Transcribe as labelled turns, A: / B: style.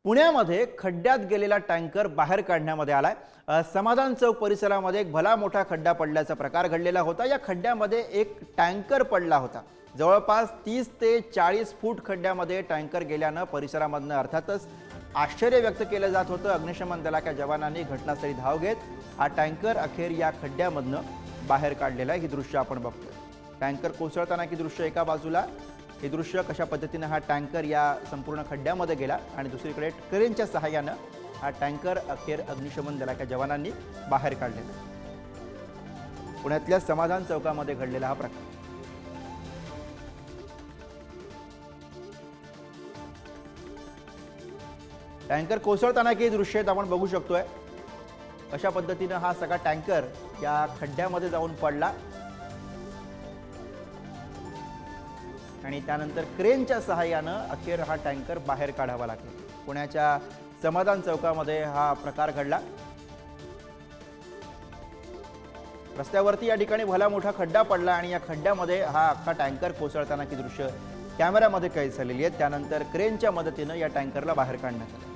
A: पुण्यामध्ये खड्ड्यात गेलेला टँकर बाहेर काढण्यामध्ये आलाय। समाधान चौक परिसरामध्ये एक भला मोठा खड्डा पडल्याचा प्रकार घडलेला होता। या खड्ड्यामध्ये एक टँकर पडला होता। जवळपास 30 ते 40 फूट खड्ड्यामध्ये टँकर गेल्यानं परिसरामधनं अर्थातच आश्चर्य व्यक्त केलं जात होतं। अग्निशमन दलाच्या जवानांनी घटनास्थळी धाव घेत हा टँकर अखेर या खड्ड्यामधनं बाहेर काढलेला आहे। ही दृश्य आपण बघतोय। टँकर कोसळताना की दृश्य एका बाजूला, हे दृश्य कशा पद्धतीने हा टँकर या संपूर्ण खड्ड्यामध्ये गेला आणि दुसरीकडे क्रेनच्या सहाय्यानं हा टँकर अखेर अग्निशमन दलाच्या जवानांनी बाहेर काढलेला। पुण्यातल्या समाधान चौकामध्ये घडलेला हा प्रकार। टँकर कोसळताना की दृश्य आपण बघू शकतोय। अशा पद्धतीने हा सगळा टँकर या खड्ड्यामध्ये जाऊन पडला आणि त्यानंतर क्रेनच्या सहाय्यानं अखेर हा टँकर बाहेर काढावा लागला। पुण्याच्या समाधान चौकामध्ये हा प्रकार घडला। रस्त्यावरती या ठिकाणी भला मोठा खड्डा पडला आणि या खड्ड्यामध्ये हा अख्खा टँकर कोसळताना की दृश्य कॅमेऱ्यामध्ये कैद झालेली आहेत। त्यानंतर क्रेनच्या मदतीनं या टँकरला बाहेर काढण्यात आलं।